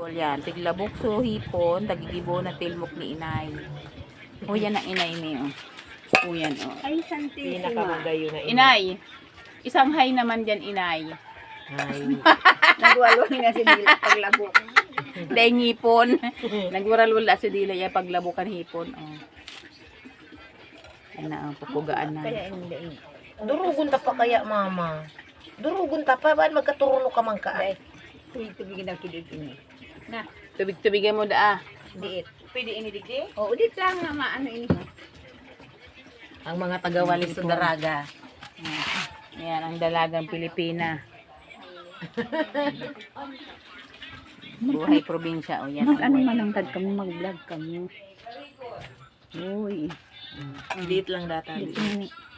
bicol yan. Tiglabok hipon, tagigibo na tilmok ni inay. O yan ang inay niyo. O yan o. Ay, santissima. Pinakamagayo na Inay, isang hay naman dyan inay. Ay. Nagwalwali na si Dila paglabok. Dahil hipon. Nagwaralwala si Dila yung paglabukan hipon. O. Yan na ang pupugaan na. Kaya hindi. Durugon ta pa kaya, mama. Durugon ta pa. Ba't magkaturuno ka man ka? Ay, tubig-tubigin ang kidid ini. Na, Tubig-tubigan mo da. diit. Pwede inidigdi? O, udit lang nga maano ini. Ang mga tagawalis sa daraga. Yan ang dalagang Pilipina. Buhay probinsya. O yan. Mag-ano manangtad kami, mag-vlog kami. Uy. Liit lang data.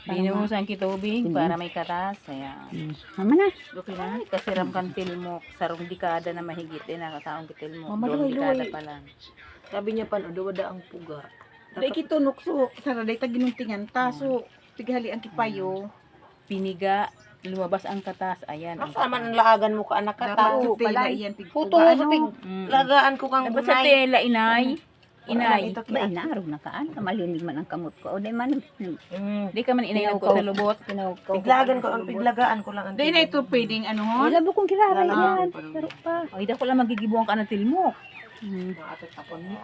Binuhusan kitubig para may katas. Ayan. Mama na. Okay na. Kasiram kan tilmok. Sarong dekada na mahigit din nakakaong kitilmok. Mama, Doon luway, dekada luway. pa lang. Sabi niya pan, wada ang puga. Dahil kitunok so, saraday ta ginuntingan ta, so, tighali ang kipayo. Piniga. Lumabas ang katas. Ayan. ang Nasaan man ang laagan mo ka, anak ka Dapat tao. sa tela iyan, Puto pigpuga. sa pig. Mm. Lagaan ko kang Dapat sa gunay. tela, inay. Inay. Ba, inaarog na kaan. Malinig man ang kamot ko. O, di man. Di ka man inay ko sa lubot. Piglagan ko, piglagaan ko lang ang Dahil na ito pwedeng ano ho? Wala bukong kirara Ah. yan. Pero pa. Ay, dako lang magigibuang ka ng tilmok. Maatot tapon mo.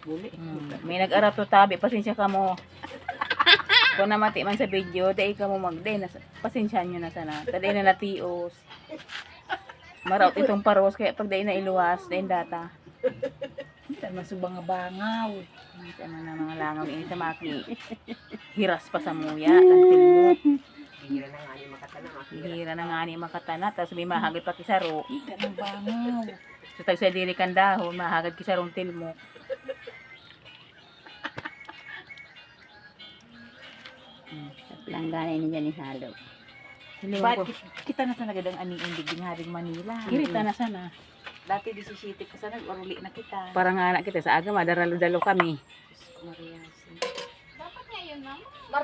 Buli. May nag-arap to tabi, pasensya ka mo. Kung namati man sa video, dahil ka mo magday, pasensyahan nyo na sana. Taday na natios. Maraot itong paros, kaya pag dahil na iluwas, dahil data. Minsan masubang nga bangaw. Minsan na mga langaw ni sa maki. Hiras pa sa muya, ang tilmok. Hira na nga ni makatana. Hira na nga ni makatana, tapos may mahagit pa kisaro. Ika ng bangaw. So tayo sa diri kan dahon, mahagit kisarong tilmok. Langganay niya ni Halo. Ba't kita na sa nagadang aning indig ng Haring Manila. Kirita na sana. Dati 17 ka sana, waruli na kita. Parang anak kita sa aga, madaralo-dalo kami.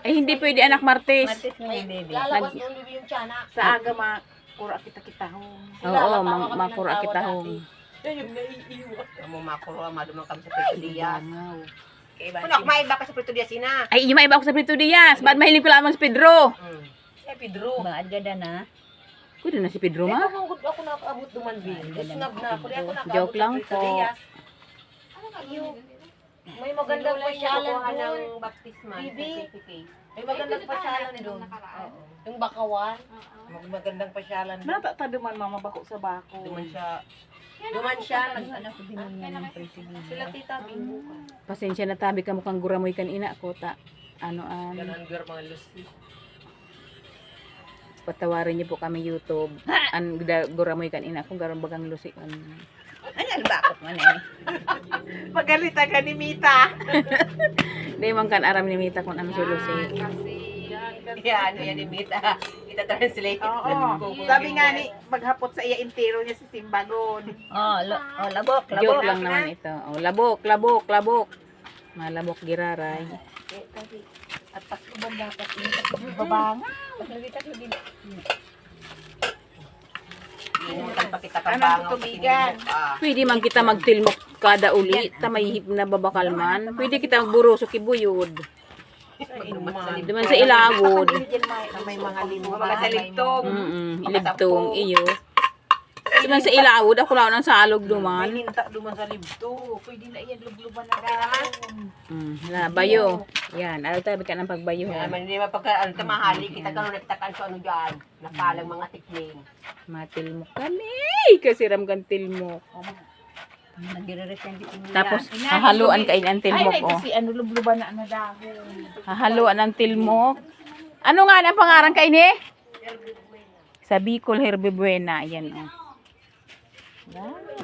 Eh hindi pwede anak Martes. Martes ngayon, baby. Lalabas doon yung tiyanak. Sa aga makura kita ho. Oo, makura kita home. Amo makuro, madumang kami sa Prito Diaz. Bangaw. Punak, may baka sa Prito Diaz ina. Ay, yung maiba ako sa Prito Diaz. Ba't mahilig ko lamang si Pedro? Eh, Pedro. Baad gada na. Pwede na si Pedro, Eh, ma? ako nakaabot duman din. Snab na ako. Ako nakaabot Joke lang sa Prito po. Diaz. Ano kayo? May magandang pasyalan doon. ng baptismal. May magandang pasyalan doon. Yung bakawan. Magandang pasyalan doon. Natataduman mama bako sa bako. Duman siya. Duman siya. Anak ko binunyan ng presidente. Sila tita Bimbo. Pasensya na tabi ka mukhang guramoy kan ina ko ta. Ano Ganon girl mga lusi. patawarin niyo po kami YouTube. Guramoy kan ina ko garon bagang lusi. Ano bakot man eh. Pagalita ka ni Mita. Di man kan aram ni Mita kung ano si lusi. Yan, yan yung Mita. Mita translate. Oo. Sabi nga ni, maghapot sa iya intero niya si Simbagon. Oh, labok, Joke lang naman ito. Oh, labok. Malabok giraray. At pasuban dapat ini babanga. Inutan pa kita kang Ano bangaw. tutubigan? Pwede man kita magtilmok kada uli. Tamay na babakal man. Pwede kita magburoso kibuyod. Diman sa ilawod. May mga limo. Mga sa ligtog. Libtong iyo. Diman sa ilawod. Ako lang ng salog May duman. ninta duman sa libto. Pwede na iyan lubluban na naman. Bayo. Yan. Ano tayo ka ng pagbayo. Kaya man hindi mapagka ano tamahali kita karon nagtakan sa ano diyan. Nakalang mga tikling. Matilmok kami. Kasiram kan tilmok. Nagre-resent din niya. Tapos hahaluan kain ang Ay, tilmok. na Oh. kasi ano lubluban na dahon. Hahaluan ang tilmok. Ano nga ang pangaran kain eh? Sa Bicol Herbibuena. Ayan oh.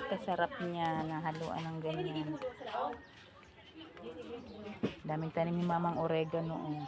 Kasarap niya na haluan ng ganyan. Daming tanim ni mamang oregano. Oh.